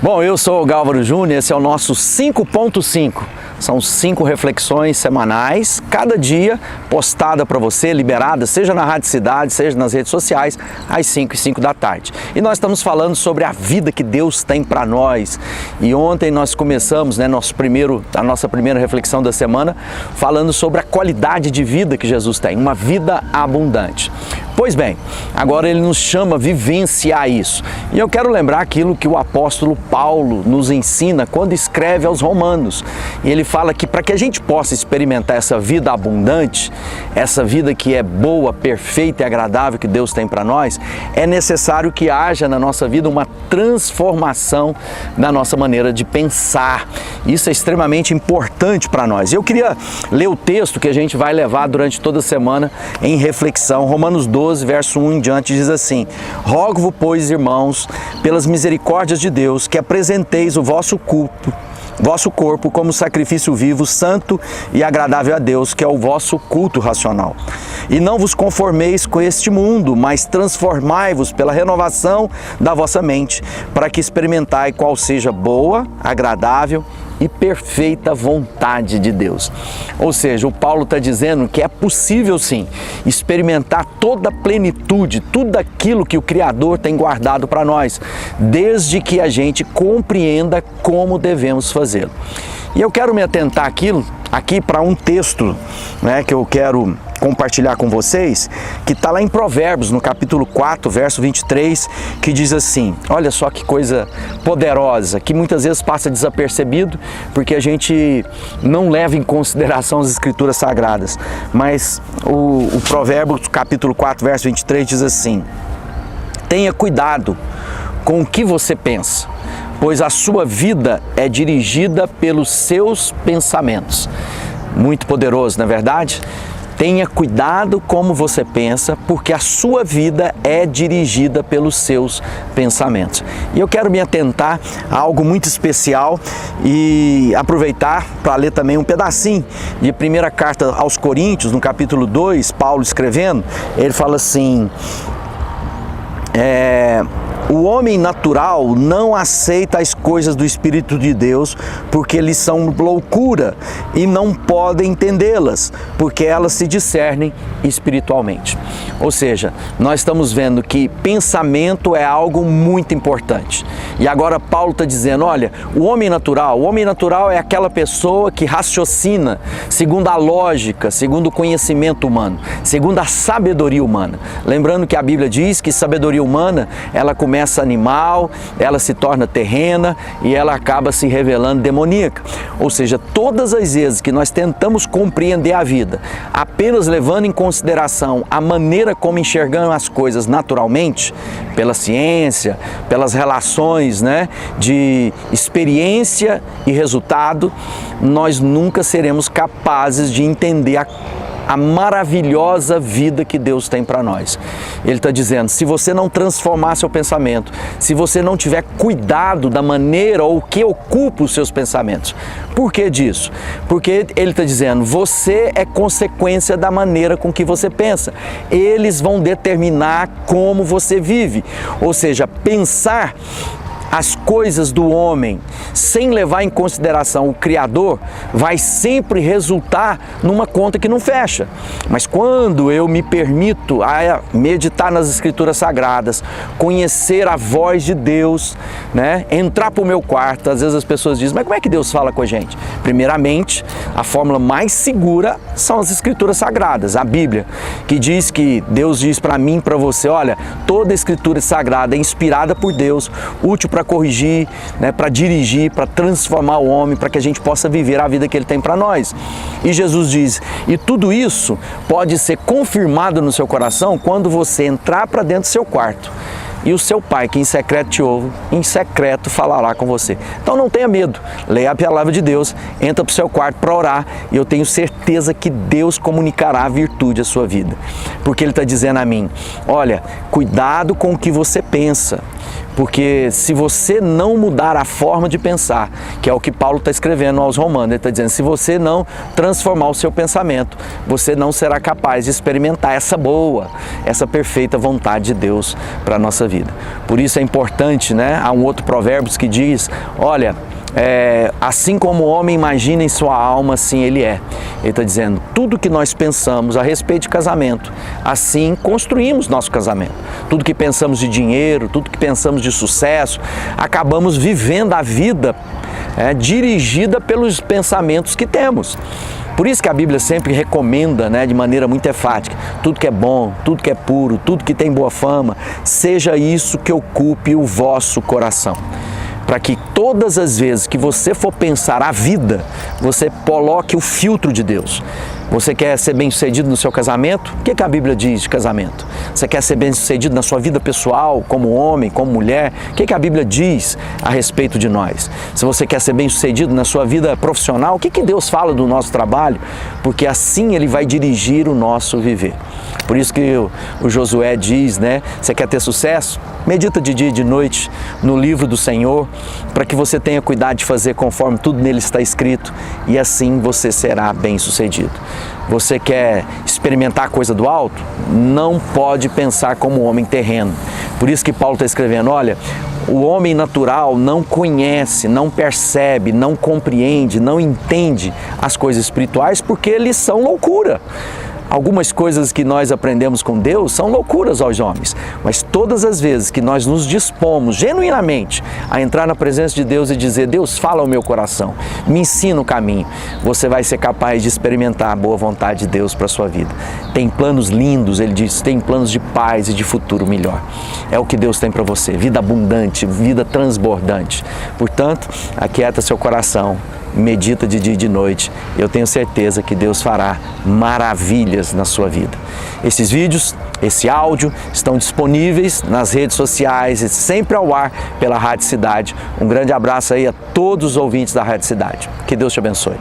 Bom, eu sou o Gálvaro Júnior, esse é o nosso 5.5. São 5 reflexões semanais, cada dia postada para você, liberada, seja na Rádio Cidade, seja nas redes sociais, às 5h05 da tarde. E nós estamos falando sobre a vida que Deus tem para nós. E ontem nós começamos, a nossa primeira reflexão da semana, falando sobre a qualidade de vida que Jesus tem, uma vida abundante. Pois bem, agora ele nos chama a vivenciar isso. E eu quero lembrar aquilo que o apóstolo Paulo nos ensina quando escreve aos Romanos. E ele fala que para que a gente possa experimentar essa vida abundante, essa vida que é boa, perfeita e agradável que Deus tem para nós, é necessário que haja na nossa vida uma transformação na nossa maneira de pensar. Isso é extremamente importante para nós. Eu queria ler o texto que a gente vai levar durante toda a semana em reflexão. Romanos 12, verso 1 em diante, diz assim: Rogo-vos, pois, irmãos, pelas misericórdias de Deus, que apresenteis o vosso corpo como sacrifício vivo, santo e agradável a Deus, que é o vosso culto racional. E não vos conformeis com este mundo, mas transformai-vos pela renovação da vossa mente, para que experimentai qual seja boa, agradável e perfeita vontade de Deus. Ou seja, o Paulo está dizendo que é possível sim experimentar toda a plenitude, tudo aquilo que o Criador tem guardado para nós, desde que a gente compreenda como devemos fazê-lo. E eu quero me atentar aqui para um texto, que eu quero compartilhar com vocês, que está lá em Provérbios, no capítulo 4, verso 23, que diz assim, olha só que coisa poderosa, que muitas vezes passa desapercebido, porque a gente não leva em consideração as Escrituras Sagradas, mas o Provérbios, capítulo 4, verso 23, diz assim: tenha cuidado com o que você pensa, pois a sua vida é dirigida pelos seus pensamentos. Muito poderoso, não é verdade? Tenha cuidado como você pensa, porque a sua vida é dirigida pelos seus pensamentos. E eu quero me atentar a algo muito especial e aproveitar para ler também um pedacinho de primeira carta aos Coríntios, no capítulo 2, Paulo escrevendo, ele fala assim: o homem natural não aceita as coisas do Espírito de Deus, porque eles são loucura e não podem entendê-las, porque elas se discernem espiritualmente. Ou seja, nós estamos vendo que pensamento é algo muito importante. E agora Paulo está dizendo, olha, o homem natural é aquela pessoa que raciocina segundo a lógica, segundo o conhecimento humano, segundo a sabedoria humana. Lembrando que a Bíblia diz que sabedoria humana, ela começa animal, ela se torna terrena e ela acaba se revelando demoníaca. Ou seja, todas as vezes que nós tentamos compreender a vida, apenas levando em consideração a maneira como enxergamos as coisas naturalmente, pela ciência, pelas relações, de experiência e resultado, nós nunca seremos capazes de entender a maravilhosa vida que Deus tem para nós. Ele está dizendo, se você não transformar seu pensamento, se você não tiver cuidado da maneira ou o que ocupa os seus pensamentos. Por que disso? Porque ele está dizendo, você é consequência da maneira com que você pensa. Eles vão determinar como você vive. Ou seja, pensar as coisas do homem sem levar em consideração o Criador vai sempre resultar numa conta que não fecha. Mas quando eu me permito a meditar nas Escrituras Sagradas, conhecer a voz de Deus, entrar para o meu quarto, às vezes as pessoas dizem, mas como é que Deus fala com a gente? Primeiramente, a fórmula mais segura são as Escrituras Sagradas, a Bíblia, que diz que Deus diz para mim e para você, olha, toda a Escritura Sagrada é inspirada por Deus, útil para corrigir, para dirigir, para transformar o homem, para que a gente possa viver a vida que Ele tem para nós. E Jesus diz, e tudo isso pode ser confirmado no seu coração quando você entrar para dentro do seu quarto. E o seu Pai, que em secreto te ouve, em secreto falará com você. Então não tenha medo, leia a palavra de Deus, entra para o seu quarto para orar e eu tenho certeza que Deus comunicará a virtude à sua vida. Porque Ele está dizendo a mim, olha, cuidado com o que você pensa. Porque se você não mudar a forma de pensar, que é o que Paulo está escrevendo aos Romanos, ele está dizendo, se você não transformar o seu pensamento, você não será capaz de experimentar essa boa, essa perfeita vontade de Deus para a nossa vida. vida. Por isso é importante, né? Há um outro provérbio que diz, olha, assim como o homem imagina em sua alma, assim ele é. Ele está dizendo, tudo que nós pensamos a respeito de casamento, assim construímos nosso casamento. Tudo que pensamos de dinheiro, tudo que pensamos de sucesso, acabamos vivendo a vida dirigida pelos pensamentos que temos. Por isso que a Bíblia sempre recomenda, né, de maneira muito enfática, tudo que é bom, tudo que é puro, tudo que tem boa fama, seja isso que ocupe o vosso coração. Para que todas as vezes que você for pensar a vida, você coloque o filtro de Deus. Você quer ser bem-sucedido no seu casamento? O que a Bíblia diz de casamento? Você quer ser bem-sucedido na sua vida pessoal, como homem, como mulher? O que a Bíblia diz a respeito de nós? Se você quer ser bem-sucedido na sua vida profissional, o que Deus fala do nosso trabalho? Porque assim Ele vai dirigir o nosso viver. Por isso que o Josué diz, né? Você quer ter sucesso? Medita de dia e de noite no livro do Senhor, para que você tenha cuidado de fazer conforme tudo nele está escrito, e assim você será bem-sucedido. Você quer experimentar a coisa do alto? Não pode pensar como um homem terreno. Por isso que Paulo está escrevendo, olha, o homem natural não conhece, não percebe, não compreende, não entende as coisas espirituais porque eles são loucura. Algumas coisas que nós aprendemos com Deus são loucuras aos homens, mas todas as vezes que nós nos dispomos genuinamente a entrar na presença de Deus e dizer, Deus, fala ao meu coração, me ensina o caminho, você vai ser capaz de experimentar a boa vontade de Deus para a sua vida. Tem planos lindos, ele diz, tem planos de paz e de futuro melhor. É o que Deus tem para você, vida abundante, vida transbordante. Portanto, aquieta seu coração, medita de dia e de noite, eu tenho certeza que Deus fará maravilhas na sua vida. Esses vídeos, esse áudio estão disponíveis nas redes sociais e sempre ao ar pela Rádio Cidade. Um grande abraço aí a todos os ouvintes da Rádio Cidade. Que Deus te abençoe.